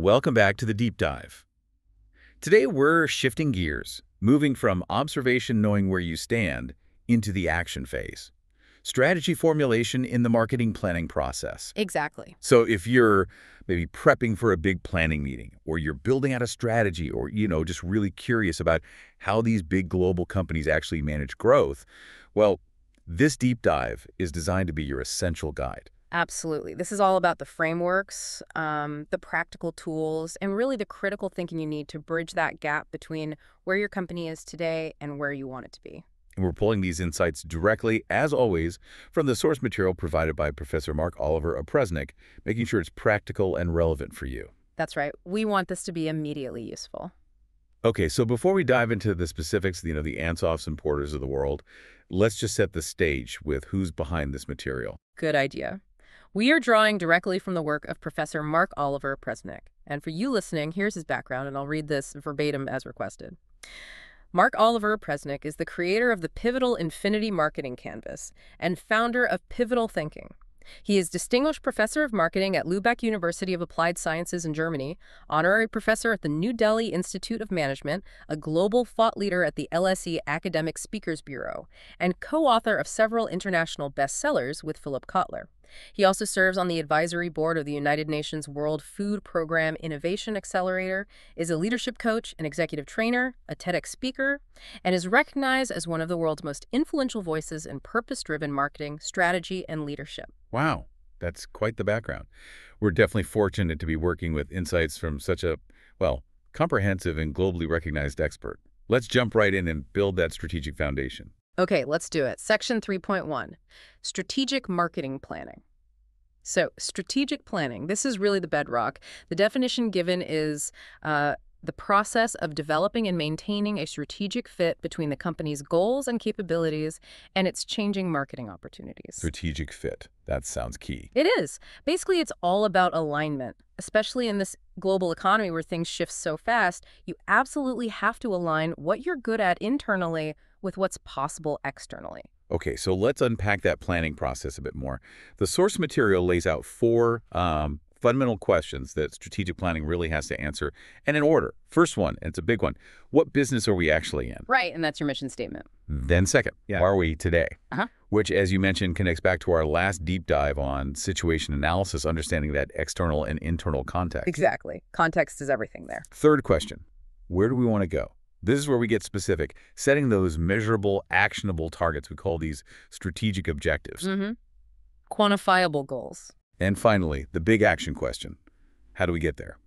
Welcome back to the Deep Dive. Today we're shifting gears, moving from observation knowing where you stand into the action phase. Strategy formulation in the marketing planning process. Exactly. So if you're maybe prepping for a big planning meeting, or you're building out a strategy, or, just really curious about how these big global companies actually manage growth, well, this deep dive is designed to be your essential guide. Absolutely. This is all about the frameworks, the practical tools, and really the critical thinking you need to bridge that gap between where your company is today and where you want it to be. And we're pulling these insights directly, as always, from the source material provided by Professor Marc Opresnik, making sure it's practical and relevant for you. That's right. We want this to be immediately useful. Okay, so before we dive into the specifics, the Ansoffs and Porters of the world, let's just set the stage with who's behind this material. Good idea. We are drawing directly from the work of Professor Marc Opresnik. And for you listening, here's his background, and I'll read this verbatim as requested. Marc Opresnik is the creator of the pivotal Infinity Marketing Canvas and founder of Pivotal Thinking. He is Distinguished Professor of Marketing at Lübeck University of Applied Sciences in Germany, Honorary Professor at the New Delhi Institute of Management, a global thought leader at the LSE Academic Speakers Bureau, and co-author of several international bestsellers with Philip Kotler. He also serves on the advisory board of the United Nations World Food Program Innovation Accelerator, is a leadership coach, an executive trainer, a TEDx speaker, and is recognized as one of the world's most influential voices in purpose-driven marketing, strategy, and leadership. Wow, that's quite the background. We're definitely fortunate to be working with insights from such a, comprehensive and globally recognized expert. Let's jump right in and build that strategic foundation. Okay, let's do it. Section 3.1, Strategic Marketing Planning. So, strategic planning, this is really the bedrock. The definition given is the process of developing and maintaining a strategic fit between the company's goals and capabilities and its changing marketing opportunities. Strategic fit. That sounds key. It is. Basically, it's all about alignment. Especially in this global economy where things shift so fast, you absolutely have to align what you're good at internally with what's possible externally. Okay, so let's unpack that planning process a bit more. The source material lays out four fundamental questions that strategic planning really has to answer, and in order. First one, and it's a big one, what business are we actually in? Right, and that's your mission statement. Then second, are we today? Uh-huh. Which, as you mentioned, connects back to our last deep dive on situation analysis, understanding that external and internal context. Exactly. Context is everything there. Third question, where do we want to go? This is where we get specific, setting those measurable, actionable targets. We call these strategic objectives. Quantifiable goals. And finally, the big action question. How do we get there?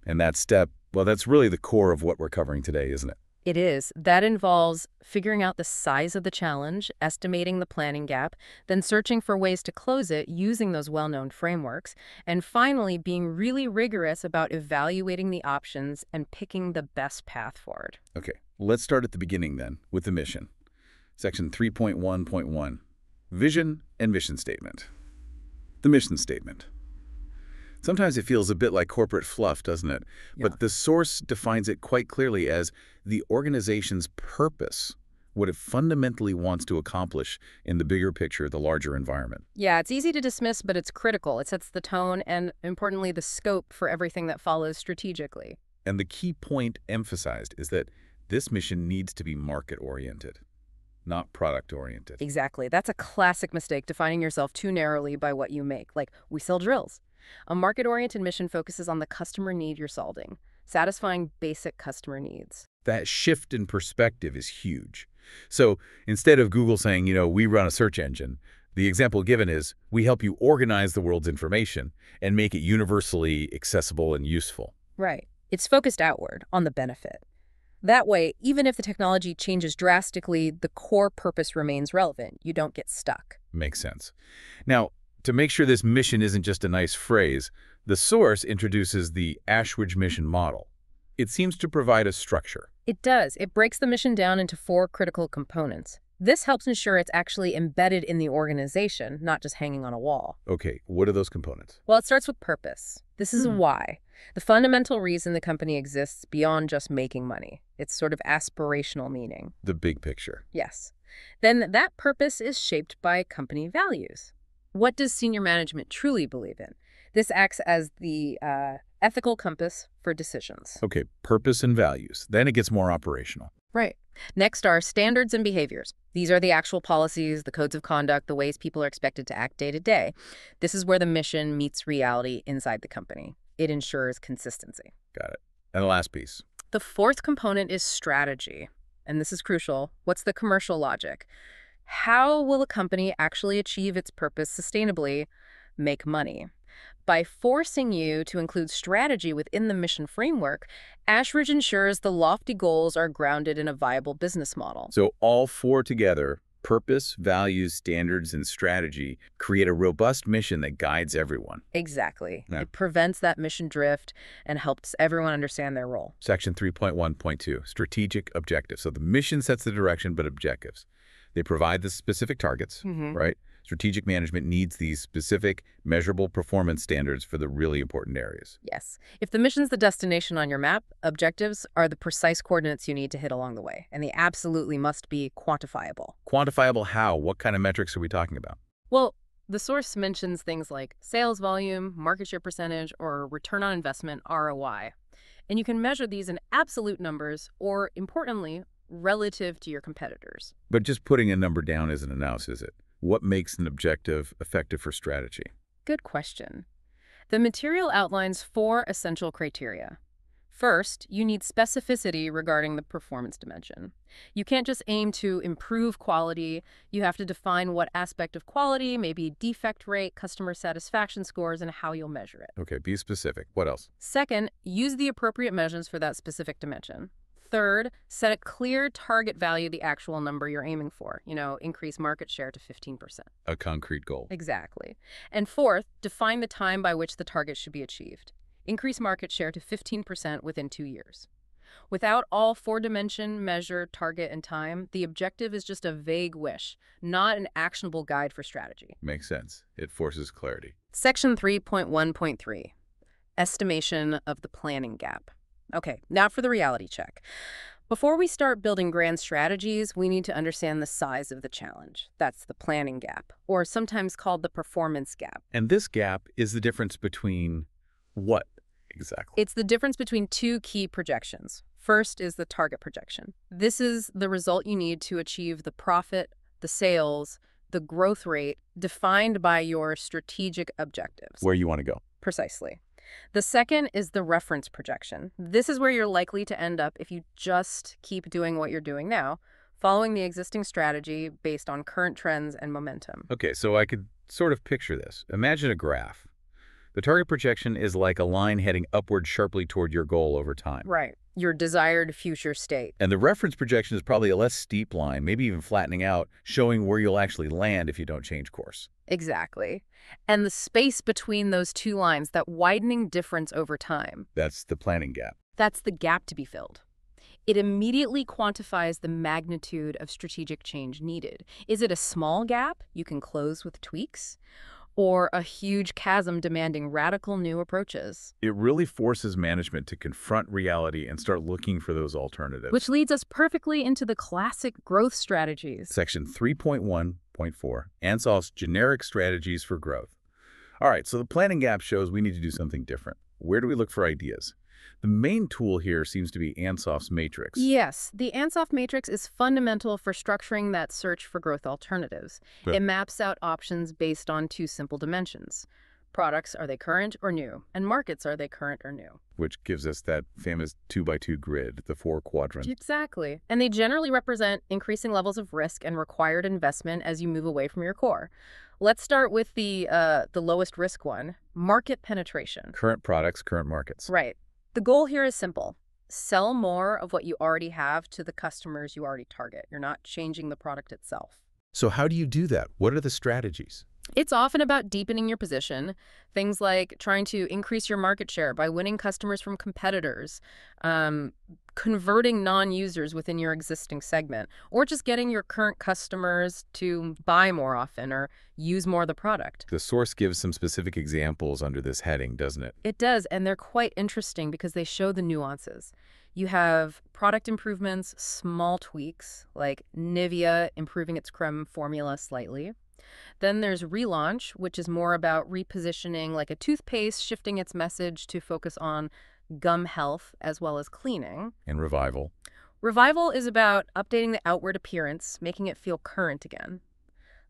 And that step, that's really the core of what we're covering today, isn't it? It is. That involves figuring out the size of the challenge, estimating the planning gap, then searching for ways to close it using those well-known frameworks, and finally being really rigorous about evaluating the options and picking the best path forward. Okay, let's start at the beginning then, with the mission. Section 3.1.1, Vision and Mission Statement. The mission statement. Sometimes it feels a bit like corporate fluff, doesn't it? Yeah. But the source defines it quite clearly as the organization's purpose, what it fundamentally wants to accomplish in the bigger picture, the larger environment. Yeah, it's easy to dismiss, but it's critical. It sets the tone and, importantly, the scope for everything that follows strategically. And the key point emphasized is that this mission needs to be market-oriented, not product-oriented. Exactly. That's a classic mistake, defining yourself too narrowly by what you make. Like, we sell drills. A market-oriented mission focuses on the customer need you're solving, satisfying basic customer needs. That shift in perspective is huge. So instead of Google saying, we run a search engine, the example given is we help you organize the world's information and make it universally accessible and useful. Right. It's focused outward on the benefit. That way, even if the technology changes drastically, the core purpose remains relevant. You don't get stuck. Makes sense. Now, to make sure this mission isn't just a nice phrase, the source introduces the Ashridge mission model. It seems to provide a structure. It does. It breaks the mission down into 4 critical components. This helps ensure it's actually embedded in the organization, not just hanging on a wall. Okay, what are those components? Well, it starts with purpose. This is why. The fundamental reason the company exists beyond just making money. It's sort of aspirational meaning. The big picture. Yes. Then that purpose is shaped by company values. What does senior management truly believe in? This acts as the ethical compass for decisions. Okay, purpose and values. Then it gets more operational. Right. Next are standards and behaviors. These are the actual policies, the codes of conduct, the ways people are expected to act day to day. This is where the mission meets reality inside the company. It ensures consistency. Got it. And the last piece. The fourth component is strategy. And this is crucial. What's the commercial logic? How will a company actually achieve its purpose sustainably, make money? By forcing you to include strategy within the mission framework, 𝐺𝐻𝑚𝐦 ensures the lofty goals are grounded in a viable business model. So all four together, purpose, values, standards, and strategy, create a robust mission that guides everyone. Exactly. Yeah. It prevents that mission drift and helps everyone understand their role. Section 3.1.2, strategic objectives. So the mission sets the direction, but objectives. They provide the specific targets, right? Strategic management needs these specific, measurable performance standards for the really important areas. Yes. If the mission's the destination on your map, objectives are the precise coordinates you need to hit along the way, and they absolutely must be quantifiable. Quantifiable how? What kind of metrics are we talking about? Well, the source mentions things like sales volume, market share percentage, or return on investment, ROI. And you can measure these in absolute numbers or, importantly, relative to your competitors. But just putting a number down isn't enough, is it? What makes an objective effective for strategy? Good question. The material outlines 4 essential criteria. First, you need specificity regarding the performance dimension. You can't just aim to improve quality. You have to define what aspect of quality, maybe defect rate, customer satisfaction scores, and how you'll measure it. Okay, be specific. What else? Second, use the appropriate measures for that specific dimension. Third, set a clear target value, the actual number you're aiming for. Increase market share to 15%. A concrete goal. Exactly. And fourth, define the time by which the target should be achieved. Increase market share to 15% within 2 years. Without all 4-dimension measure, target, and time, the objective is just a vague wish, not an actionable guide for strategy. Makes sense. It forces clarity. Section 3.1.3, estimation of the planning gap. Okay, now for the reality check. Before we start building grand strategies, we need to understand the size of the challenge. That's the planning gap, or sometimes called the performance gap. And this gap is the difference between what exactly? It's the difference between 2 key projections. First is the target projection. This is the result you need to achieve the profit, the sales, the growth rate defined by your strategic objectives. Where you want to go. Precisely. The second is the reference projection. This is where you're likely to end up if you just keep doing what you're doing now, following the existing strategy based on current trends and momentum. Okay, so I could sort of picture this. Imagine a graph. The target projection is like a line heading upward sharply toward your goal over time. Right. Your desired future state. And the reference projection is probably a less steep line, maybe even flattening out, showing where you'll actually land if you don't change course. Exactly. And the space between those 2 lines, that widening difference over time. That's the planning gap. That's the gap to be filled. It immediately quantifies the magnitude of strategic change needed. Is it a small gap you can close with tweaks? Or a huge chasm demanding radical new approaches? It really forces management to confront reality and start looking for those alternatives. Which leads us perfectly into the classic growth strategies. Section 3.1.4, Ansoff's generic strategies for growth. All right, so the planning gap shows we need to do something different. Where do we look for ideas? The main tool here seems to be Ansoff's matrix. Yes, the Ansoff matrix is fundamental for structuring that search for growth alternatives. It maps out options based on 2 simple dimensions. Products, are they current or new? And markets, are they current or new? Which gives us that famous 2x2 grid, the 4 quadrants. Exactly. And they generally represent increasing levels of risk and required investment as you move away from your core. Let's start with the lowest risk one, market penetration. Current products, current markets. Right. The goal here is simple. Sell more of what you already have to the customers you already target. You're not changing the product itself. So how do you do that? What are the strategies? It's often about deepening your position, things like trying to increase your market share by winning customers from competitors, converting non-users within your existing segment, or just getting your current customers to buy more often or use more of the product. The source gives some specific examples under this heading, doesn't it? It does, and they're quite interesting because they show the nuances. You have product improvements, small tweaks, like Nivea improving its creme formula slightly, Then there's relaunch, which is more about repositioning like a toothpaste, shifting its message to focus on gum health as well as cleaning. And revival. Revival is about updating the outward appearance, making it feel current again.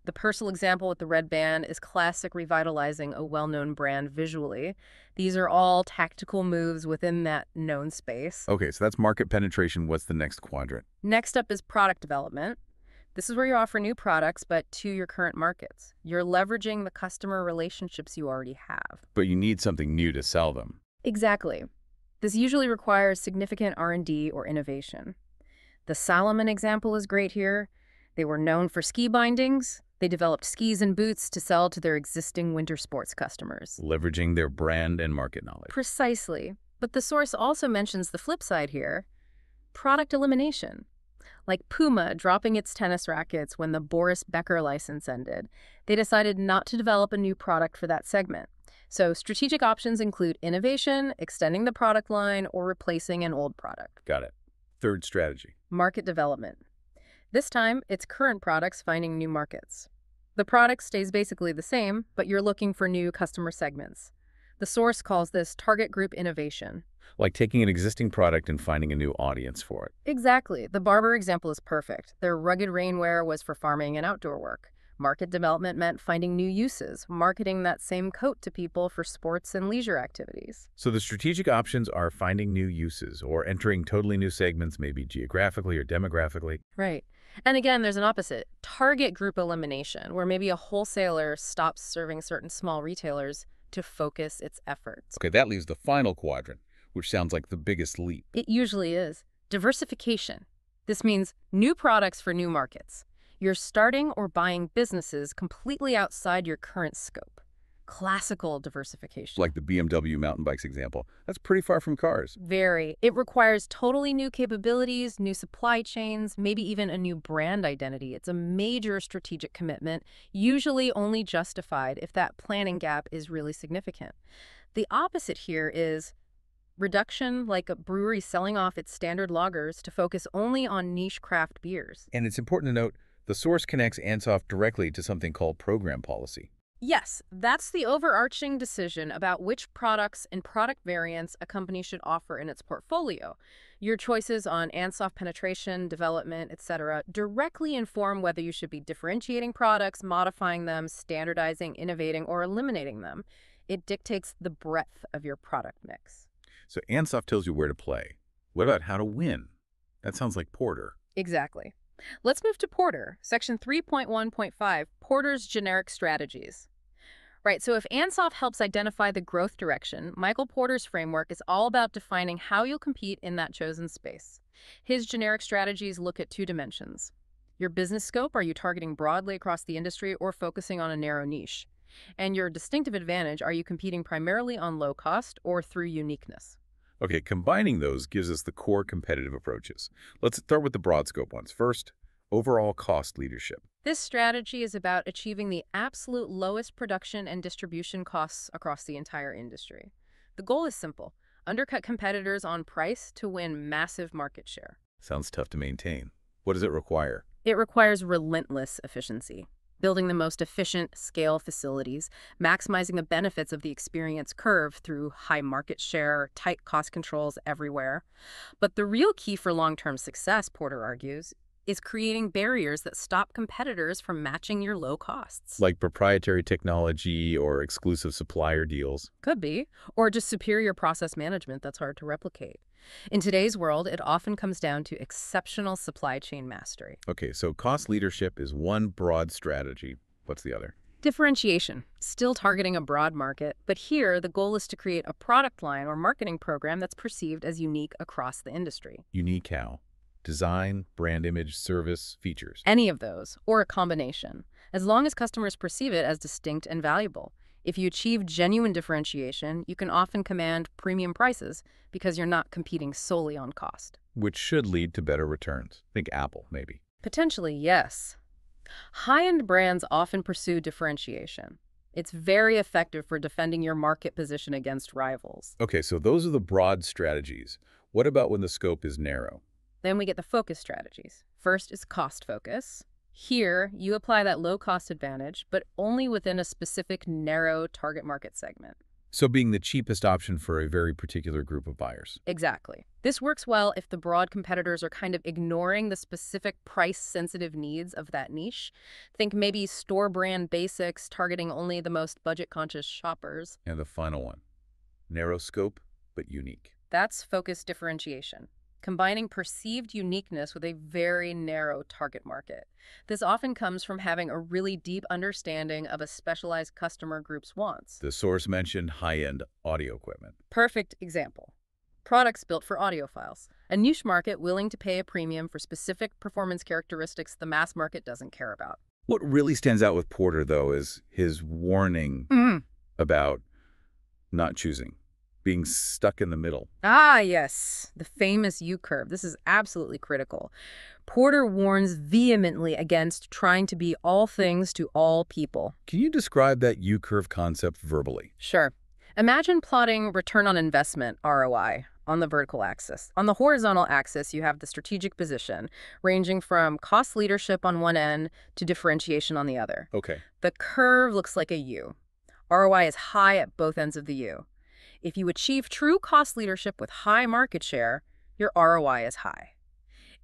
The personal example with the red band is classic revitalizing a well-known brand visually. These are all tactical moves within that known space. Okay, so that's market penetration. What's the next quadrant? Next up is product development. This is where you offer new products, but to your current markets. You're leveraging the customer relationships you already have. But you need something new to sell them. Exactly. This usually requires significant R&D or innovation. The Salomon example is great here. They were known for ski bindings. They developed skis and boots to sell to their existing winter sports customers. Leveraging their brand and market knowledge. Precisely. But the source also mentions the flip side here, product elimination. Like Puma dropping its tennis rackets when the Boris Becker license ended. They decided not to develop a new product for that segment. So strategic options include innovation, extending the product line, or replacing an old product. Got it. Third strategy. Market development. This time, it's current products finding new markets. The product stays basically the same, but you're looking for new customer segments. The source calls this target group innovation. Like taking an existing product and finding a new audience for it. Exactly. The Barber example is perfect. Their rugged rainwear was for farming and outdoor work. Market development meant finding new uses, marketing that same coat to people for sports and leisure activities. So the strategic options are finding new uses or entering totally new segments, maybe geographically or demographically. Right. And again, there's an opposite, target group elimination, where maybe a wholesaler stops serving certain small retailers to focus its efforts. Okay, that leaves the final quadrant, which sounds like the biggest leap. It usually is. Diversification. This means new products for new markets. You're starting or buying businesses completely outside your current scope. Classical diversification. Like the BMW mountain bikes example. That's pretty far from cars. Very. It requires totally new capabilities, new supply chains, maybe even a new brand identity. It's a major strategic commitment, usually only justified if that planning gap is really significant. The opposite here is reduction, like a brewery selling off its standard lagers to focus only on niche craft beers. And it's important to note, the source connects Ansoff directly to something called program policy. Yes, that's the overarching decision about which products and product variants a company should offer in its portfolio. Your choices on Ansoff penetration, development, etc. directly inform whether you should be differentiating products, modifying them, standardizing, innovating, or eliminating them. It dictates the breadth of your product mix. So Ansoff tells you where to play. What about how to win? That sounds like Porter. Exactly. Let's move to Porter, section 3.1.5, Porter's generic strategies. Right, so if Ansoff helps identify the growth direction, Michael Porter's framework is all about defining how you'll compete in that chosen space. His generic strategies look at two dimensions. Your business scope, are you targeting broadly across the industry or focusing on a narrow niche? And your distinctive advantage, are you competing primarily on low cost or through uniqueness? Okay, combining those gives us the core competitive approaches. Let's start with the broad scope ones. First, overall cost leadership. This strategy is about achieving the absolute lowest production and distribution costs across the entire industry. The goal is simple: undercut competitors on price to win massive market share. Sounds tough to maintain. What does it require? It requires relentless efficiency. Building the most efficient scale facilities, maximizing the benefits of the experience curve through high market share, tight cost controls everywhere. But the real key for long-term success, Porter argues, is creating barriers that stop competitors from matching your low costs. Like proprietary technology or exclusive supplier deals. Could be. Or just superior process management that's hard to replicate. In today's world, it often comes down to exceptional supply chain mastery. Okay, so cost leadership is one broad strategy. What's the other? Differentiation. Still targeting a broad market, but here the goal is to create a product line or marketing program that's perceived as unique across the industry. Unique how? Design, brand image, service, features. Any of those, or a combination, as long as customers perceive it as distinct and valuable. If you achieve genuine differentiation, you can often command premium prices because you're not competing solely on cost. Which should lead to better returns. Think Apple, maybe. Potentially, yes. High-end brands often pursue differentiation. It's very effective for defending your market position against rivals. Okay, so those are the broad strategies. What about when the scope is narrow? Then we get the focus strategies. First is cost focus. Here, you apply that low-cost advantage, but only within a specific narrow target market segment. So being the cheapest option for a very particular group of buyers. Exactly. This works well if the broad competitors are kind of ignoring the specific price-sensitive needs of that niche. Think maybe store brand basics targeting only the most budget-conscious shoppers. And the final one, narrow scope, but unique. That's focused differentiation, combining perceived uniqueness with a very narrow target market. This often comes from having a really deep understanding of a specialized customer group's wants. The source mentioned high-end audio equipment. Perfect example. Products built for audiophiles, a niche market willing to pay a premium for specific performance characteristics the mass market doesn't care about. What really stands out with Porter, though, is his warning about not choosing, being stuck in the middle. Ah, yes, the famous U-curve. This is absolutely critical. Porter warns vehemently against trying to be all things to all people. Can you describe that U-curve concept verbally? Sure. Imagine plotting return on investment, ROI, on the vertical axis. On the horizontal axis, you have the strategic position, ranging from cost leadership on one end to differentiation on the other. Okay. The curve looks like a U. ROI is high at both ends of the U. If you achieve true cost leadership with high market share, your ROI is high.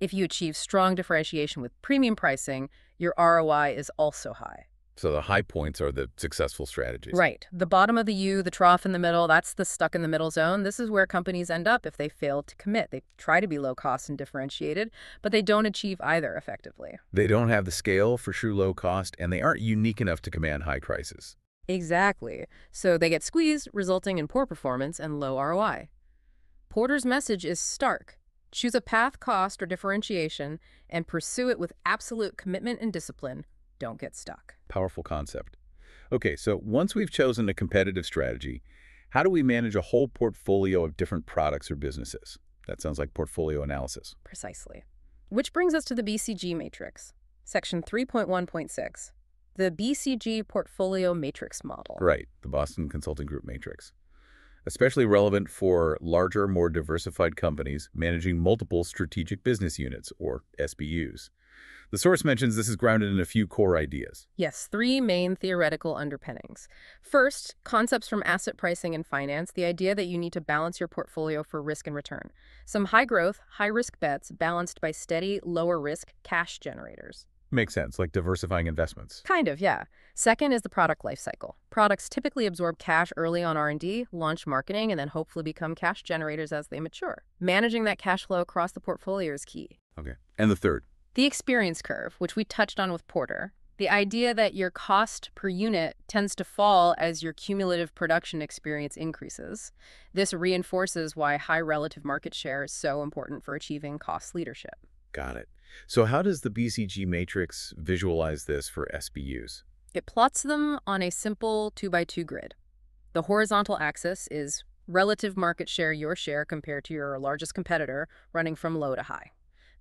If you achieve strong differentiation with premium pricing, your ROI is also high. So the high points are the successful strategies. Right. The bottom of the U, the trough in the middle, that's the stuck in the middle zone. This is where companies end up if they fail to commit. They try to be low cost and differentiated, but they don't achieve either effectively. They don't have the scale for true low cost, and they aren't unique enough to command high prices. Exactly. So they get squeezed, resulting in poor performance and low ROI. Porter's message is stark. Choose a path, cost, or differentiation, and pursue it with absolute commitment and discipline. Don't get stuck. Powerful concept. Okay, so once we've chosen a competitive strategy, how do we manage a whole portfolio of different products or businesses? That sounds like portfolio analysis. Precisely. Which brings us to the BCG matrix, section 3.1.6. The BCG portfolio matrix model. Right, the Boston Consulting Group matrix. Especially relevant for larger, more diversified companies managing multiple strategic business units, or SBUs. The source mentions this is grounded in a few core ideas. Yes, three main theoretical underpinnings. First, concepts from asset pricing and finance, the idea that you need to balance your portfolio for risk and return. Some high-growth, high-risk bets balanced by steady, lower-risk cash generators. Makes sense, like diversifying investments. Kind of, yeah. Second is the product life cycle. Products typically absorb cash early on R&D, launch marketing, and then hopefully become cash generators as they mature. Managing that cash flow across the portfolio is key. Okay. And the third? The experience curve, which we touched on with Porter. The idea that your cost per unit tends to fall as your cumulative production experience increases. This reinforces why high relative market share is so important for achieving cost leadership. Got it. So how does the BCG matrix visualize this for SBUs? It plots them on a simple 2x2 grid. The horizontal axis is relative market share, your share compared to your largest competitor, running from low to high.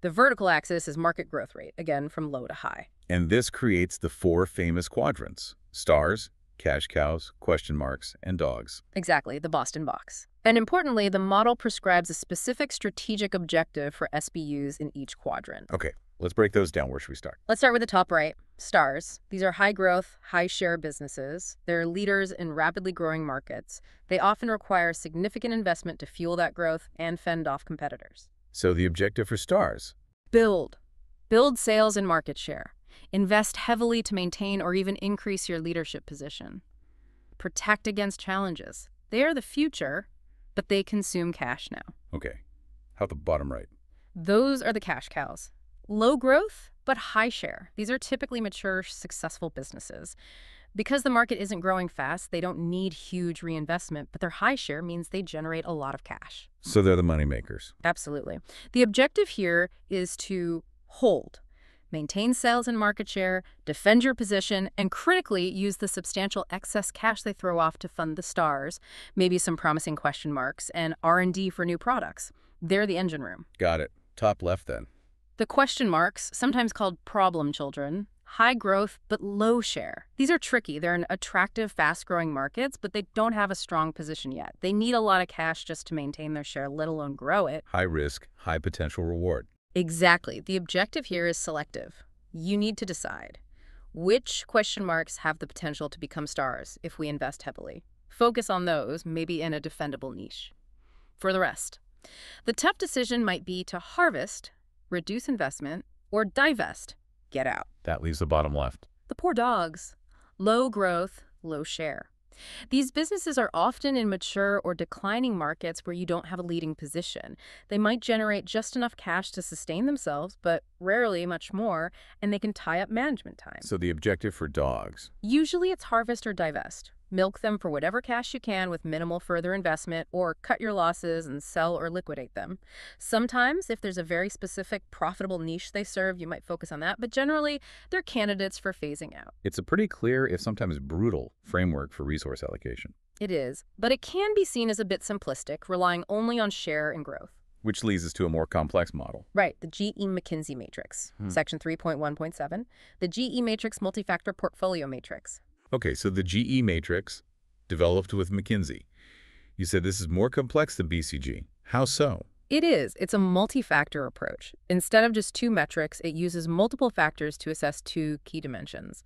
The vertical axis is market growth rate, again from low to high. And this creates the four famous quadrants: stars, cash cows, question marks, and dogs. Exactly, the Boston box. And importantly, the model prescribes a specific strategic objective for SBUs in each quadrant. Okay, let's break those down. Where should we start? Let's start with the top right, stars. These are high-growth, high-share businesses. They're leaders in rapidly growing markets. They often require significant investment to fuel that growth and fend off competitors. So the objective for stars? Build. Build sales and market share. Invest heavily to maintain or even increase your leadership position. Protect against challenges. They are the future, but they consume cash now. Okay. How about the bottom right? Those are the cash cows. Low growth, but high share. These are typically mature, successful businesses. Because the market isn't growing fast, they don't need huge reinvestment, but their high share means they generate a lot of cash. So they're the money makers. Absolutely. The objective here is to hold, maintain sales and market share, defend your position, and critically use the substantial excess cash they throw off to fund the stars, maybe some promising question marks, and R&D for new products. They're the engine room. Got it. Top left then. The question marks, sometimes called problem children, high growth but low share. These are tricky. They're in attractive, fast-growing markets, but they don't have a strong position yet. They need a lot of cash just to maintain their share, let alone grow it. High risk, high potential reward. Exactly. The objective here is selective. You need to decide which question marks have the potential to become stars if we invest heavily. Focus on those, maybe in a defendable niche. For the rest, the tough decision might be to harvest, reduce investment, or divest, get out. That leaves the bottom left. The poor dogs. Low growth, low share. These businesses are often in mature or declining markets where you don't have a leading position. They might generate just enough cash to sustain themselves, but rarely much more, and they can tie up management time. So the objective for dogs. Usually it's harvest or divest. Milk them for whatever cash you can with minimal further investment, or cut your losses and sell or liquidate them. Sometimes, if there's a very specific profitable niche they serve, you might focus on that, but generally, they're candidates for phasing out. It's a pretty clear, if sometimes brutal, framework for resource allocation. It is, but it can be seen as a bit simplistic, relying only on share and growth. Which leads us to a more complex model. Right, the GE McKinsey matrix, section 3.1.7, the GE matrix multi-factor portfolio matrix. Okay, so the GE matrix, developed with McKinsey. You said this is more complex than BCG. How so? It is. It's a multi-factor approach. Instead of just two metrics, it uses multiple factors to assess two key dimensions.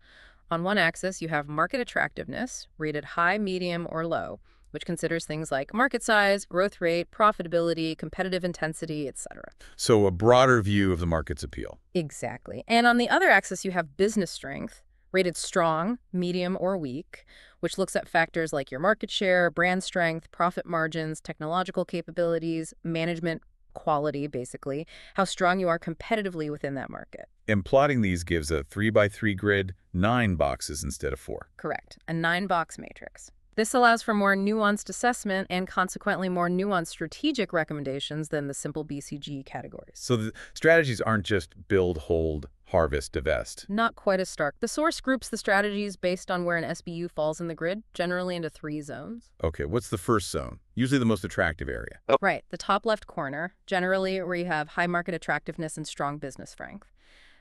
On one axis, you have market attractiveness, rated high, medium, or low, which considers things like market size, growth rate, profitability, competitive intensity, etc. So a broader view of the market's appeal. Exactly. And on the other axis, you have business strength, rated strong, medium, or weak, which looks at factors like your market share, brand strength, profit margins, technological capabilities, management quality, basically, how strong you are competitively within that market. And plotting these gives a 3x3 grid, 9 boxes instead of 4. Correct. A 9-box matrix. This allows for more nuanced assessment and consequently more nuanced strategic recommendations than the simple BCG categories. So the strategies aren't just build, hold, harvest, divest. Not quite as stark. The source groups the strategies based on where an SBU falls in the grid, generally into 3 zones. Okay, what's the first zone? Usually the most attractive area. Right, the top left corner, generally where you have high market attractiveness and strong business strength.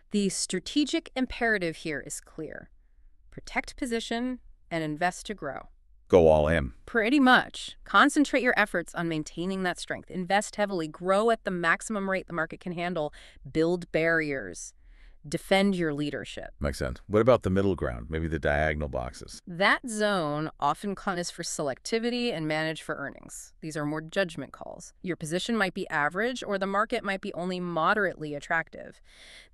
The strategic imperative here is clear. Protect position and invest to grow. Go all in. Pretty much. Concentrate your efforts on maintaining that strength. Invest heavily. Grow at the maximum rate the market can handle. Build barriers. Defend your leadership. Makes sense. What about the middle ground, maybe the diagonal boxes? That zone often is for selectivity and manage for earnings. These are more judgment calls. Your position might be average or the market might be only moderately attractive.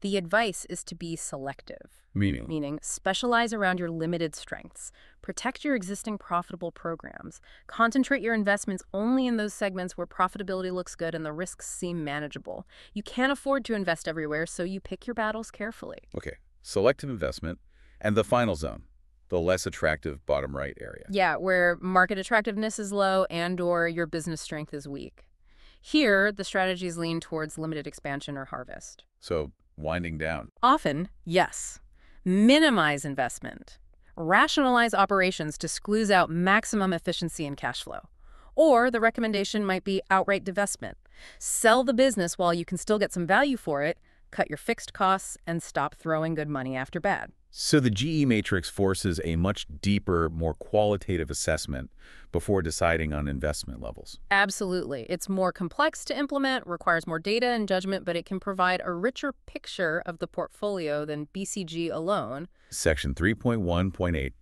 The advice is to be selective. Meaning specialize around your limited strengths. Protect your existing profitable programs. Concentrate your investments only in those segments where profitability looks good and the risks seem manageable. You can't afford to invest everywhere, so you pick your battles carefully. Okay, selective investment. And the final zone, the less attractive bottom right area. Yeah, where market attractiveness is low and/or your business strength is weak. Here, the strategies lean towards limited expansion or harvest. So, winding down. Often, yes. Minimize investment. Rationalize operations to squeeze out maximum efficiency and cash flow. Or the recommendation might be outright divestment. Sell the business while you can still get some value for it, cut your fixed costs, and stop throwing good money after bad. So the GE matrix forces a much deeper, more qualitative assessment before deciding on investment levels. Absolutely. It's more complex to implement, requires more data and judgment, but it can provide a richer picture of the portfolio than BCG alone. Section 3.1.8.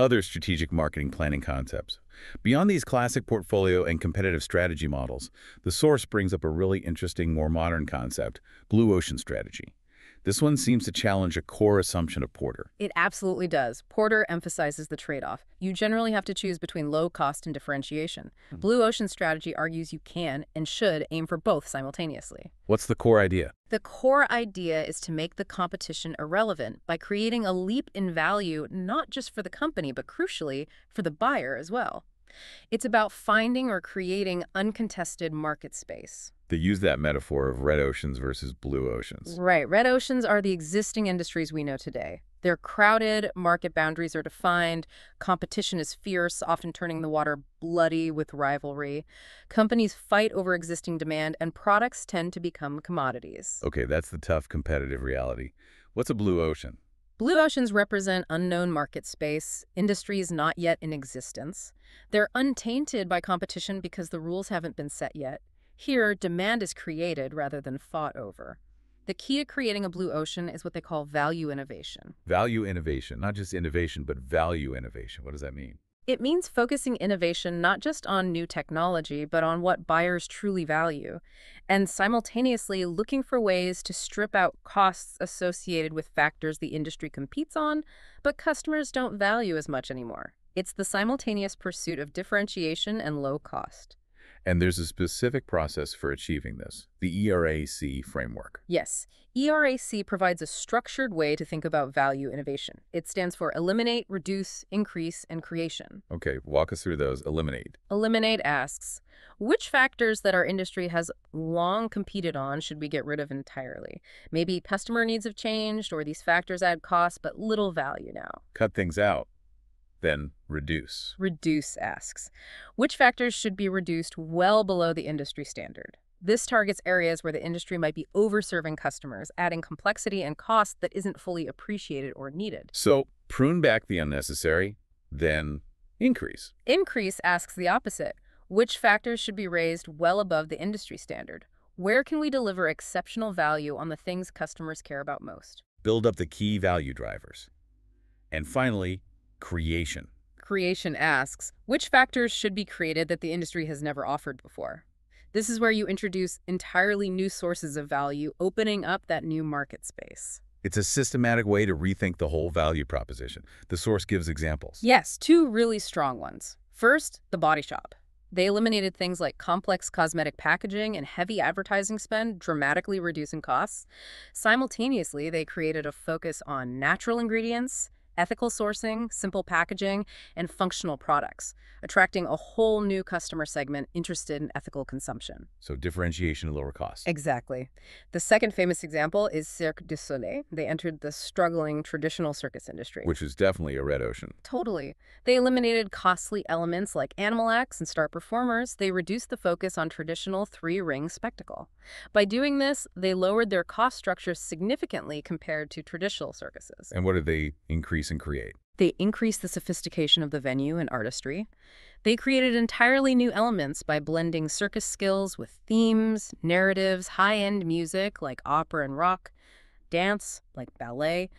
Other strategic marketing planning concepts. Beyond these classic portfolio and competitive strategy models, the source brings up a really interesting, more modern concept, blue ocean strategy. This one seems to challenge a core assumption of Porter. It absolutely does. Porter emphasizes the trade-off. You generally have to choose between low cost and differentiation. Blue ocean strategy argues you can and should aim for both simultaneously. What's the core idea? The core idea is to make the competition irrelevant by creating a leap in value not just for the company, but crucially for the buyer as well. It's about finding or creating uncontested market space. They use that metaphor of red oceans versus blue oceans. Right. Red oceans are the existing industries we know today. They're crowded, market boundaries are defined, competition is fierce, often turning the water bloody with rivalry. Companies fight over existing demand, and products tend to become commodities. Okay, that's the tough competitive reality. What's a blue ocean? Blue oceans represent unknown market space, industries not yet in existence. They're untainted by competition because the rules haven't been set yet. Here, demand is created rather than fought over. The key to creating a blue ocean is what they call value innovation. Value innovation, not just innovation, but value innovation. What does that mean? It means focusing innovation not just on new technology, but on what buyers truly value, and simultaneously looking for ways to strip out costs associated with factors the industry competes on, but customers don't value as much anymore. It's the simultaneous pursuit of differentiation and low cost. And there's a specific process for achieving this, the ERAC framework. Yes, ERAC provides a structured way to think about value innovation. It stands for Eliminate, Reduce, Increase, and Creation. Okay, walk us through those. Eliminate. Eliminate asks, which factors that our industry has long competed on should we get rid of entirely? Maybe customer needs have changed, or these factors add cost but little value now. Cut things out. Then reduce. Reduce asks, which factors should be reduced well below the industry standard? This targets areas where the industry might be overserving customers, adding complexity and cost that isn't fully appreciated or needed. So prune back the unnecessary, then increase. Increase asks the opposite. Which factors should be raised well above the industry standard? Where can we deliver exceptional value on the things customers care about most? Build up the key value drivers. And finally, creation. Creation asks, which factors should be created that the industry has never offered before? This is where you introduce entirely new sources of value, opening up that new market space. It's a systematic way to rethink the whole value proposition. The source gives examples. Yes, two really strong ones. First, The Body Shop. They eliminated things like complex cosmetic packaging and heavy advertising spend, dramatically reducing costs. Simultaneously, they created a focus on natural ingredients, ethical sourcing, simple packaging, and functional products, attracting a whole new customer segment interested in ethical consumption. So differentiation and lower cost. Exactly. The second famous example is Cirque du Soleil. They entered the struggling traditional circus industry. Which is definitely a red ocean. Totally. They eliminated costly elements like animal acts and star performers. They reduced the focus on traditional three-ring spectacle. By doing this, they lowered their cost structure significantly compared to traditional circuses. And what did they increase and create? They increased the sophistication of the venue and artistry. They created entirely new elements by blending circus skills with themes, narratives, high-end music like opera and rock, dance like ballet,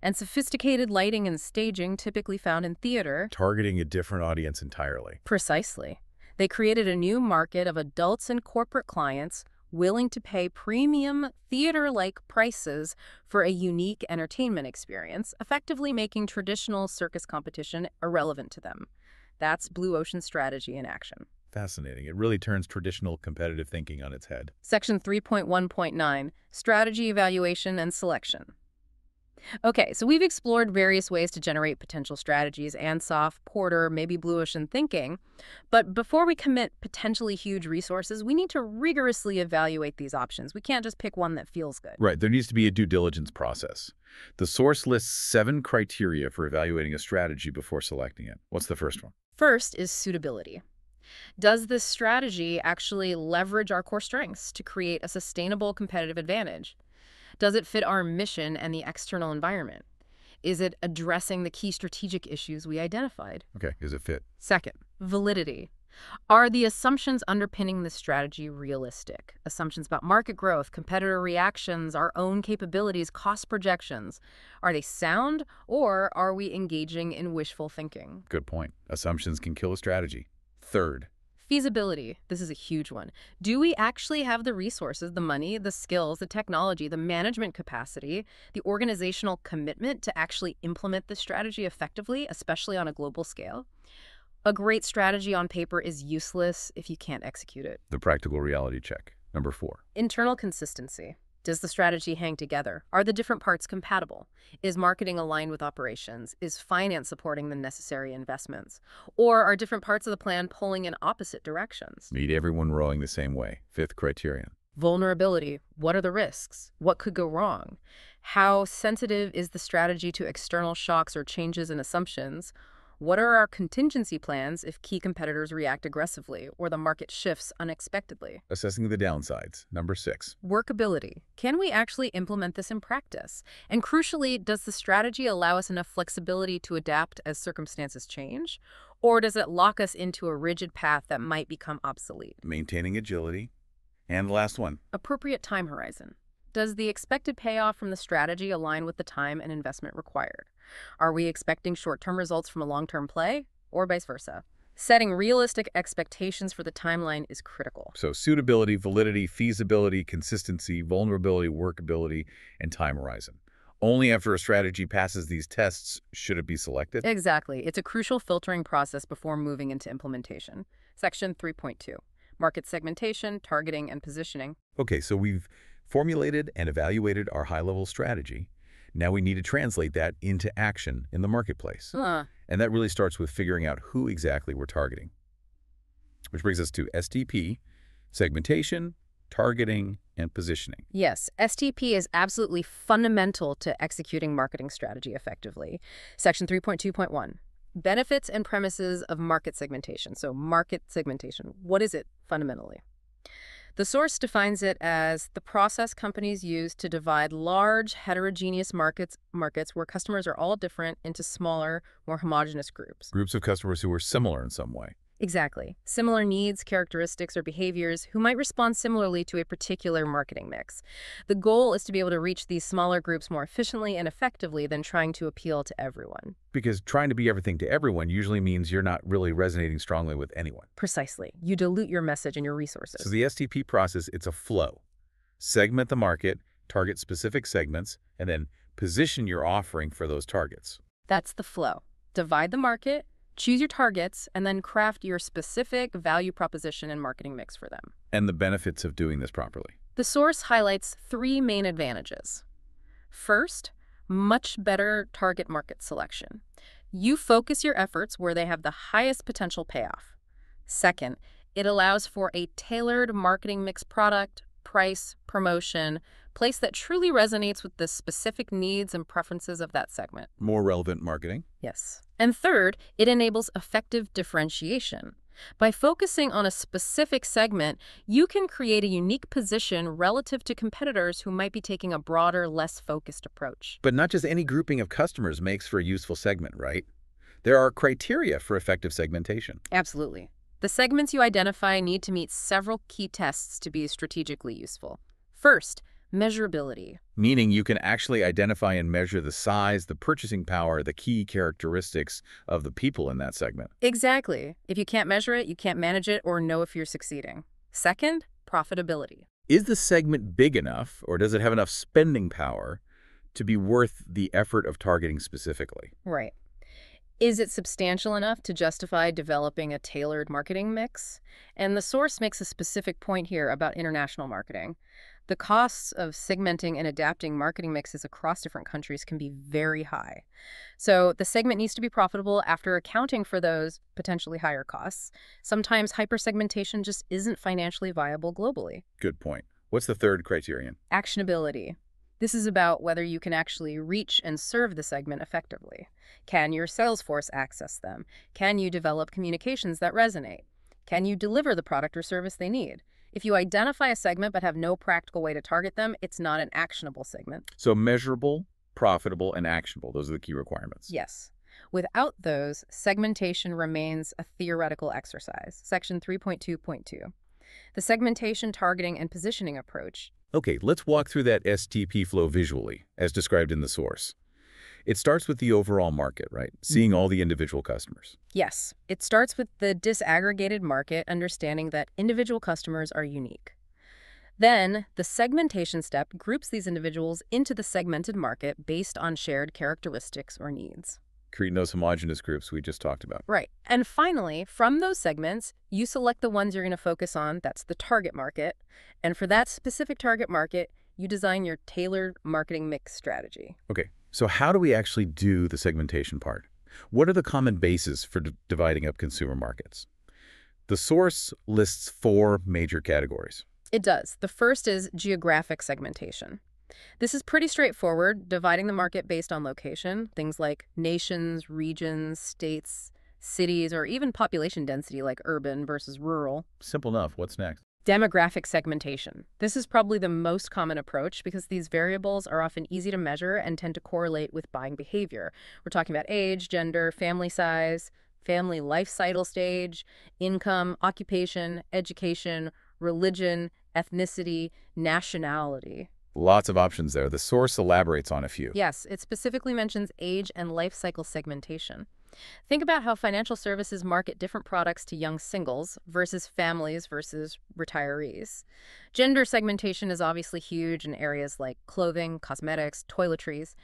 and sophisticated lighting and staging typically found in theater. Targeting a different audience entirely. Precisely. They created a new market of adults and corporate clients willing to pay premium theater-like prices for a unique entertainment experience, effectively making traditional circus competition irrelevant to them. That's blue ocean strategy in action. Fascinating. It really turns traditional competitive thinking on its head. Section 3.1.9, Strategy, Evaluation, and Selection. Okay, so we've explored various ways to generate potential strategies, Ansoff, Porter, maybe blue ocean thinking. But before we commit potentially huge resources, we need to rigorously evaluate these options. We can't just pick one that feels good. Right. There needs to be a due diligence process. The source lists 7 criteria for evaluating a strategy before selecting it. What's the first one? First is suitability. Does this strategy actually leverage our core strengths to create a sustainable competitive advantage? Does it fit our mission and the external environment? Is it addressing the key strategic issues we identified? Okay, is it fit? Second, validity. Are the assumptions underpinning the strategy realistic? Assumptions about market growth, competitor reactions, our own capabilities, cost projections. Are they sound, or are we engaging in wishful thinking? Good point. Assumptions can kill a strategy. Third, feasibility. This is a huge one. Do we actually have the resources, the money, the skills, the technology, the management capacity, the organizational commitment to actually implement this strategy effectively, especially on a global scale? A great strategy on paper is useless if you can't execute it. the practical reality check. Number 4. Internal consistency. Does the strategy hang together? Are the different parts compatible? Is marketing aligned with operations? Is finance supporting the necessary investments? Or are different parts of the plan pulling in opposite directions? Need everyone rowing the same way. 5th criterion. Vulnerability. What are the risks? What could go wrong? How sensitive is the strategy to external shocks or changes in assumptions? What are our contingency plans if key competitors react aggressively or the market shifts unexpectedly? Assessing the downsides. Number 6. Workability. Can we actually implement this in practice? And crucially, does the strategy allow us enough flexibility to adapt as circumstances change? Or does it lock us into a rigid path that might become obsolete? Maintaining agility. And the last one. Appropriate time horizon. does the expected payoff from the strategy align with the time and investment required? Are we expecting short-term results from a long-term play, or vice versa? Setting realistic expectations for the timeline is critical. So suitability, validity, feasibility, consistency, vulnerability, workability, and time horizon. Only after a strategy passes these tests should it be selected? Exactly. It's a crucial filtering process before moving into implementation. Section 3.2. Market segmentation, targeting, and positioning. Okay, so we've formulated and evaluated our high-level strategy. Now we need to translate that into action in the marketplace. And that really starts with figuring out who exactly we're targeting. Which brings us to STP, segmentation, targeting, and positioning. Yes, STP is absolutely fundamental to executing marketing strategy effectively. Section 3.2.1. Benefits and premises of market segmentation. So market segmentation, what is it fundamentally? The source defines it as the process companies use to divide large, heterogeneous markets where customers are all different into smaller, more homogeneous groups. Groups of customers who are similar in some way. Exactly. Similar needs, characteristics, or behaviors who might respond similarly to a particular marketing mix. The goal is to be able to reach these smaller groups more efficiently and effectively than trying to appeal to everyone. Because trying to be everything to everyone usually means you're not really resonating strongly with anyone. Precisely. You dilute your message and your resources. So the STP process, it's a flow. Segment the market, target specific segments, and then position your offering for those targets. That's the flow. Divide the market, choose your targets, and then craft your specific value proposition and marketing mix for them. And the benefits of doing this properly. The source highlights 3 main advantages. First, much better target market selection. You focus your efforts where they have the highest potential payoff. Second, it allows for a tailored marketing mix product, price, promotion, place that truly resonates with the specific needs and preferences of that segment. More relevant marketing. Yes. And third, it enables effective differentiation. By focusing on a specific segment, you can create a unique position relative to competitors who might be taking a broader, less focused approach. But not just any grouping of customers makes for a useful segment, right? There are criteria for effective segmentation. Absolutely. The segments you identify need to meet several key tests to be strategically useful. First, measurability. Meaning you can actually identify and measure the size, the purchasing power, the key characteristics of the people in that segment. Exactly. If you can't measure it, you can't manage it or know if you're succeeding. Second, profitability. Is the segment big enough, or does it have enough spending power to be worth the effort of targeting specifically? Right. Is it substantial enough to justify developing a tailored marketing mix? And the source makes a specific point here about international marketing. The costs of segmenting and adapting marketing mixes across different countries can be very high. So the segment needs to be profitable after accounting for those potentially higher costs. Sometimes hypersegmentation just isn't financially viable globally. Good point. What's the third criterion? Actionability. This is about whether you can actually reach and serve the segment effectively. Can your sales force access them? Can you develop communications that resonate? Can you deliver the product or service they need? If you identify a segment but have no practical way to target them, it's not an actionable segment. So measurable, profitable, and actionable. Those are the key requirements. Yes. Without those, segmentation remains a theoretical exercise. Section 3.2.2. The segmentation, targeting, and positioning approach. Okay, let's walk through that STP flow visually, as described in the source. It starts with the overall market, right? Seeing all the individual customers. Yes. It starts with the disaggregated market, understanding that individual customers are unique. Then, the segmentation step groups these individuals into the segmented market based on shared characteristics or needs. Creating those homogeneous groups we just talked about. Right. And finally, from those segments, you select the ones you're going to focus on. That's the target market. And for that specific target market, you design your tailored marketing mix strategy. Okay, so how do we actually do the segmentation part? What are the common bases for dividing up consumer markets? The source lists 4 major categories. It does. The first is geographic segmentation. This is pretty straightforward, dividing the market based on location, things like nations, regions, states, cities, or even population density like urban versus rural. Simple enough. What's next? Demographic segmentation. This is probably the most common approach because these variables are often easy to measure and tend to correlate with buying behavior. We're talking about age, gender, family size, family life cycle stage, income, occupation, education, religion, ethnicity, nationality. Lots of options there. The source elaborates on a few. Yes, it specifically mentions age and life cycle segmentation. Think about how financial services market different products to young singles versus families versus retirees. Gender segmentation is obviously huge in areas like clothing, cosmetics, toiletries,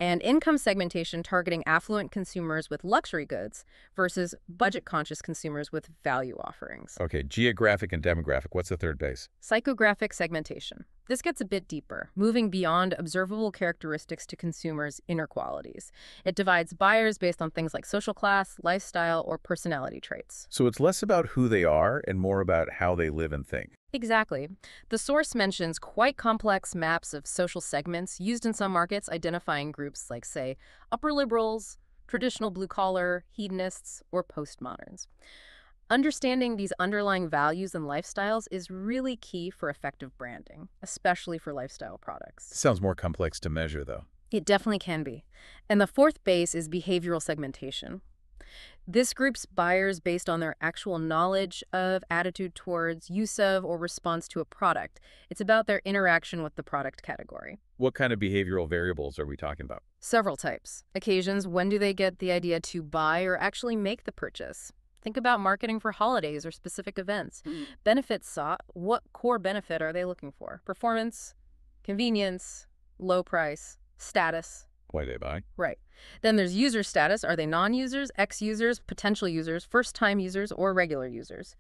and income segmentation targeting affluent consumers with luxury goods versus budget-conscious consumers with value offerings. Okay, geographic and demographic. What's the third base? Psychographic segmentation. This gets a bit deeper, moving beyond observable characteristics to consumers' inner qualities. It divides buyers based on things like social class, lifestyle, or personality traits. So it's less about who they are and more about how they live and think. Exactly. The source mentions quite complex maps of social segments used in some markets, identifying groups like, say, upper liberals, traditional blue-collar, hedonists, or postmoderns. Understanding these underlying values and lifestyles is really key for effective branding, especially for lifestyle products. Sounds more complex to measure, though. It definitely can be. And the fourth base is behavioral segmentation. This groups buyers based on their actual knowledge of, attitude towards, use of, or response to a product. It's about their interaction with the product category. What kind of behavioral variables are we talking about? Several types. Occasions, when do they get the idea to buy or actually make the purchase? Think about marketing for holidays or specific events. Benefits sought, what core benefit are they looking for? Performance, convenience, low price, status. Why they buy? Right. Then there's user status. Are they non-users, ex-users, potential users, first-time users, or regular users?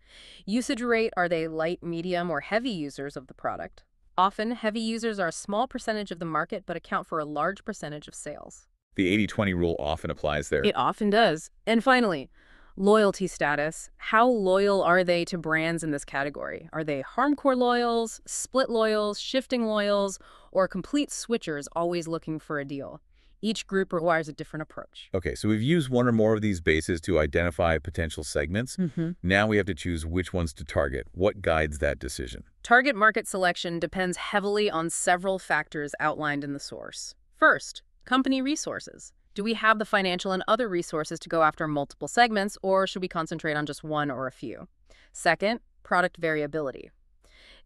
Usage rate. Are they light, medium, or heavy users of the product? Often, heavy users are a small percentage of the market but account for a large percentage of sales. The 80-20 rule often applies there. It often does. And finally, loyalty status. How loyal are they to brands in this category? Are they hardcore loyals, split loyals, shifting loyals, or complete switchers always looking for a deal? Each group requires a different approach. Okay, so we've used one or more of these bases to identify potential segments. Now we have to choose which ones to target. What guides that decision? Target market selection depends heavily on several factors outlined in the source. First, company resources. Do we have the financial and other resources to go after multiple segments, or should we concentrate on just one or a few? Second, product variability.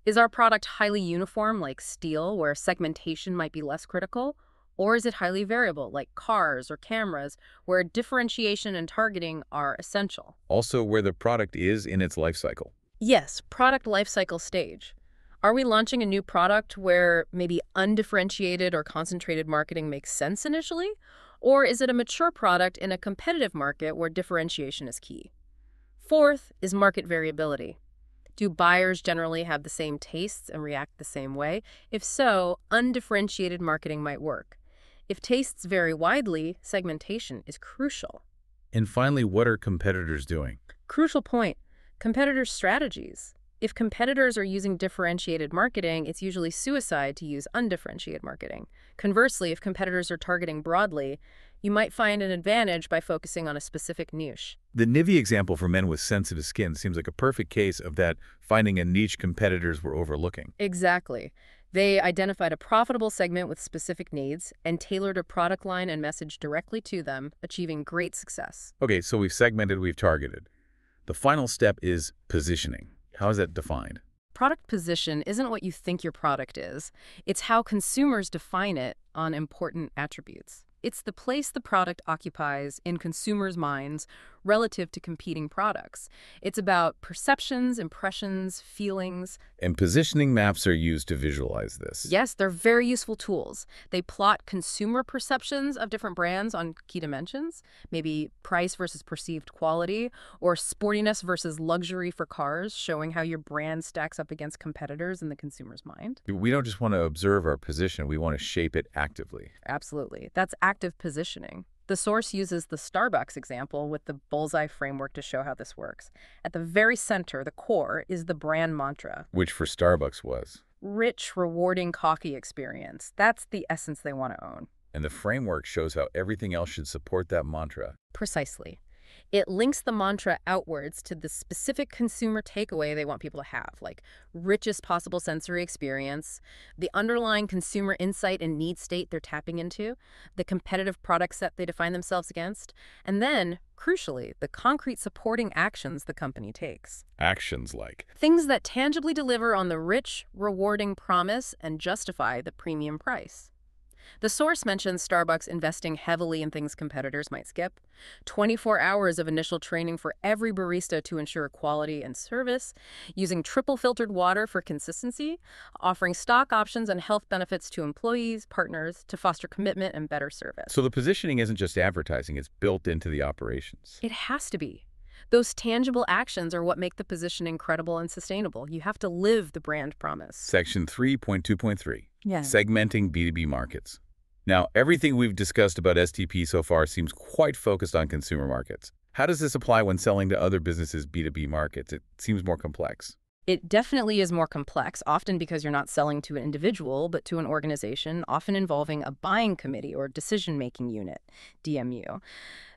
Is our product highly uniform, like steel, where segmentation might be less critical? Or is it highly variable, like cars or cameras, where differentiation and targeting are essential? Also, where the product is in its life cycle. Yes, product life cycle stage. Are we launching a new product where maybe undifferentiated or concentrated marketing makes sense initially? Or is it a mature product in a competitive market where differentiation is key? Fourth is market variability. Do buyers generally have the same tastes and react the same way? If so, undifferentiated marketing might work. If tastes vary widely, segmentation is crucial. And finally, what are competitors doing? Crucial point, competitors' strategies. If competitors are using differentiated marketing, it's usually suicide to use undifferentiated marketing. Conversely, if competitors are targeting broadly, you might find an advantage by focusing on a specific niche. The Nivea example for men with sensitive skin seems like a perfect case of that, finding a niche competitors were overlooking. Exactly. They identified a profitable segment with specific needs and tailored a product line and message directly to them, achieving great success. Okay, so we've segmented, we've targeted. The final step is positioning. How is that defined? Product position isn't what you think your product is. It's how consumers define it on important attributes. It's the place the product occupies in consumers' minds relative to competing products. It's about perceptions, impressions, feelings. And positioning maps are used to visualize this. Yes, they're very useful tools. They plot consumer perceptions of different brands on key dimensions, maybe price versus perceived quality, or sportiness versus luxury for cars, showing how your brand stacks up against competitors in the consumer's mind. We don't just want to observe our position, we want to shape it actively. Absolutely. That's active positioning. The source uses the Starbucks example with the bullseye framework to show how this works. At the very center, the core, is the brand mantra. Which for Starbucks was? Rich, rewarding coffee experience. That's the essence they want to own. And the framework shows how everything else should support that mantra. Precisely. It links the mantra outwards to the specific consumer takeaway they want people to have, like richest possible sensory experience, the underlying consumer insight and need state they're tapping into, the competitive product set they define themselves against, and then, crucially, the concrete supporting actions the company takes. Actions like. Things that tangibly deliver on the rich, rewarding promise and justify the premium price. The source mentions Starbucks investing heavily in things competitors might skip, 24 hours of initial training for every barista to ensure quality and service, using triple filtered water for consistency, offering stock options and health benefits to employees, partners, to foster commitment and better service. So the positioning isn't just advertising, it's built into the operations. It has to be. Those tangible actions are what make the positioning credible and sustainable. You have to live the brand promise. Section 3.2.3. Yeah. Segmenting B2B markets. Now, everything we've discussed about STP so far seems quite focused on consumer markets. How does this apply when selling to other businesses' B2B markets? It seems more complex. It definitely is more complex, often because you're not selling to an individual, but to an organization, often involving a buying committee or decision-making unit, DMU.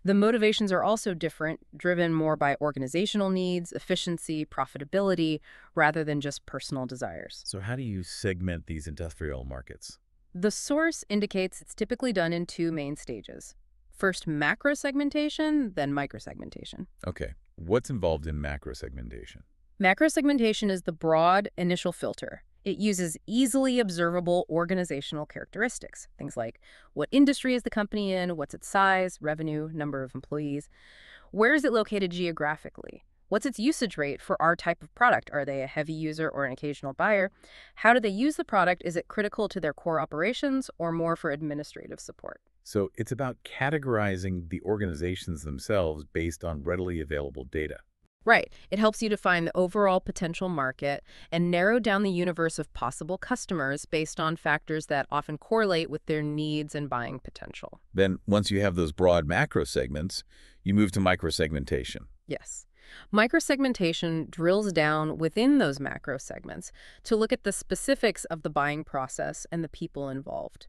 The motivations are also different, driven more by organizational needs, efficiency, profitability, rather than just personal desires. So how do you segment these industrial markets? The source indicates it's typically done in two main stages. First, macro segmentation, then micro segmentation. Okay, what's involved in macro segmentation? Macro segmentation is the broad initial filter. It uses easily observable organizational characteristics, things like what industry is the company in, what's its size, revenue, number of employees, where is it located geographically, what's its usage rate for our type of product, are they a heavy user or an occasional buyer, how do they use the product, is it critical to their core operations or more for administrative support. So it's about categorizing the organizations themselves based on readily available data. Right. It helps you define the overall potential market and narrow down the universe of possible customers based on factors that often correlate with their needs and buying potential. Then, once you have those broad macro segments, you move to microsegmentation. Yes. Microsegmentation drills down within those macro segments to look at the specifics of the buying process and the people involved.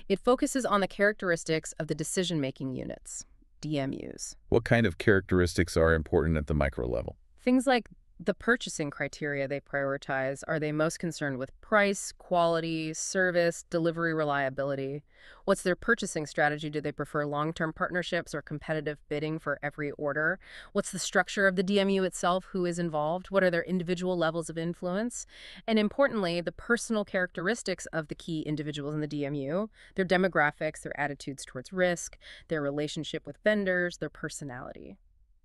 It focuses on the characteristics of the decision-making units. DMUs. What kind of characteristics are important at the micro level? Things like the purchasing criteria they prioritize. Are they most concerned with price, quality, service, delivery reliability? What's their purchasing strategy? Do they prefer long-term partnerships or competitive bidding for every order? What's the structure of the DMU itself? Who is involved? What are their individual levels of influence? And importantly, the personal characteristics of the key individuals in the DMU, their demographics, their attitudes towards risk, their relationship with vendors, their personality.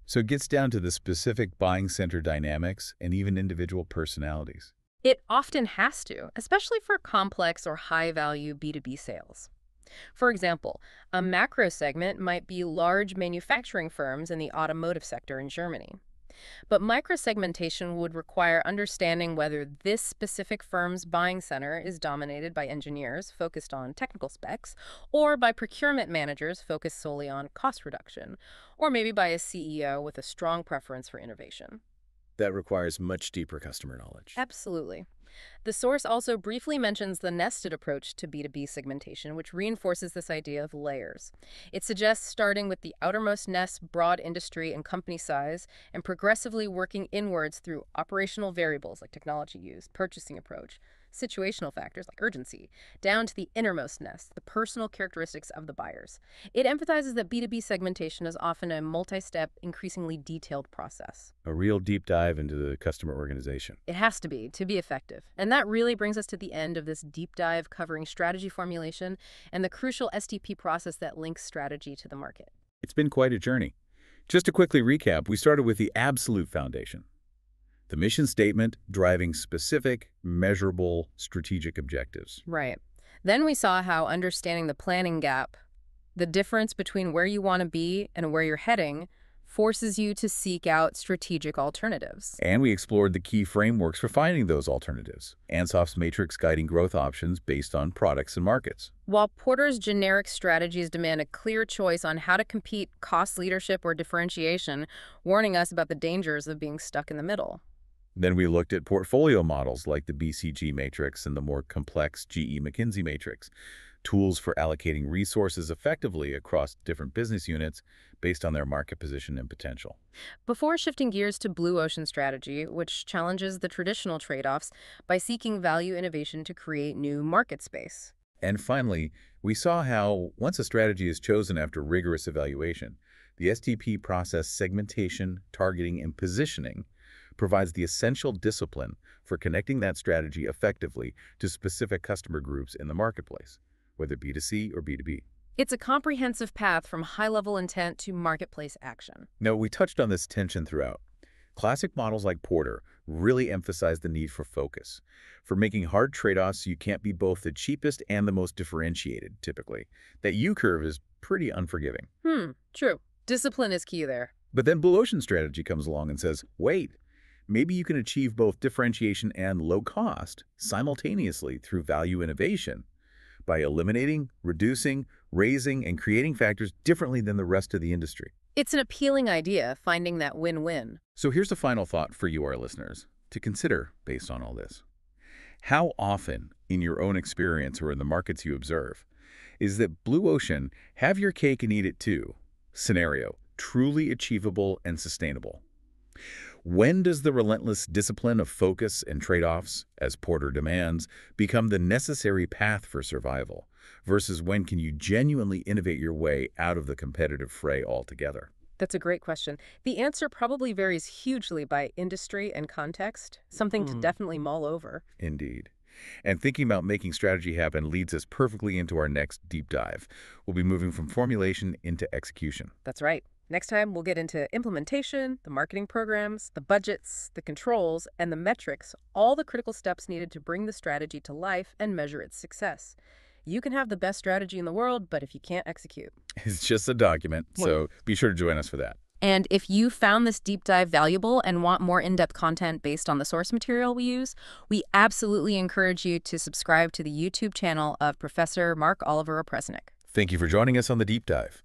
So it gets down to the specific buying center dynamics and even individual personalities. It often has to, especially for complex or high-value B2B sales. For example, a macro segment might be large manufacturing firms in the automotive sector in Germany. But microsegmentation would require understanding whether this specific firm's buying center is dominated by engineers focused on technical specs, or by procurement managers focused solely on cost reduction, or maybe by a CEO with a strong preference for innovation. That requires much deeper customer knowledge. Absolutely. The source also briefly mentions the nested approach to B2B segmentation, which reinforces this idea of layers. It suggests starting with the outermost nest, broad industry and company size, and progressively working inwards through operational variables like technology use, purchasing approach, situational factors like urgency, down to the innermost nest, the personal characteristics of the buyers. It emphasizes that B2B segmentation is often a multi-step, increasingly detailed process. A real deep dive into the customer organization. It has to be effective. And that really brings us to the end of this deep dive covering strategy formulation and the crucial STP process that links strategy to the market. It's been quite a journey. Just to quickly recap, we started with the absolute foundation. The mission statement driving specific, measurable, strategic objectives. Right. Then we saw how understanding the planning gap, the difference between where you want to be and where you're heading, forces you to seek out strategic alternatives. And we explored the key frameworks for finding those alternatives. Ansoff's matrix guiding growth options based on products and markets. While Porter's generic strategies demand a clear choice on how to compete, cost leadership, or differentiation, warning us about the dangers of being stuck in the middle. Then we looked at portfolio models like the BCG matrix and the more complex GE McKinsey matrix. tools for allocating resources effectively across different business units based on their market position and potential. Before shifting gears to blue ocean strategy, which challenges the traditional trade-offs by seeking value innovation to create new market space. And finally, we saw how, once a strategy is chosen after rigorous evaluation, the STP process segmentation, targeting, and positioning provides the essential discipline for connecting that strategy effectively to specific customer groups in the marketplace, whether B2C or B2B. It's a comprehensive path from high-level intent to marketplace action. Now, we touched on this tension throughout. Classic models like Porter really emphasize the need for focus. For making hard trade-offs, you can't be both the cheapest and the most differentiated, typically. That U-curve is pretty unforgiving. True. Discipline is key there. But then Blue Ocean strategy comes along and says, wait, maybe you can achieve both differentiation and low cost simultaneously through value innovation by eliminating, reducing, raising, and creating factors differently than the rest of the industry. It's an appealing idea, finding that win-win. So here's a final thought for you, our listeners, to consider based on all this. How often, in your own experience or in the markets you observe, is that Blue Ocean, have your cake and eat it too scenario truly achievable and sustainable? When does the relentless discipline of focus and trade-offs, as Porter demands, become the necessary path for survival, versus when can you genuinely innovate your way out of the competitive fray altogether? That's a great question. The answer probably varies hugely by industry and context, something to definitely mull over. Indeed. And thinking about making strategy happen leads us perfectly into our next deep dive. We'll be moving from formulation into execution. That's right. Next time, we'll get into implementation, the marketing programs, the budgets, the controls, and the metrics, all the critical steps needed to bring the strategy to life and measure its success. You can have the best strategy in the world, but if you can't execute. It's just a document, so be sure to join us for that. And if you found this deep dive valuable and want more in-depth content based on the source material we use, we absolutely encourage you to subscribe to the YouTube channel of Professor Marc Opresnik. Thank you for joining us on the Deep Dive.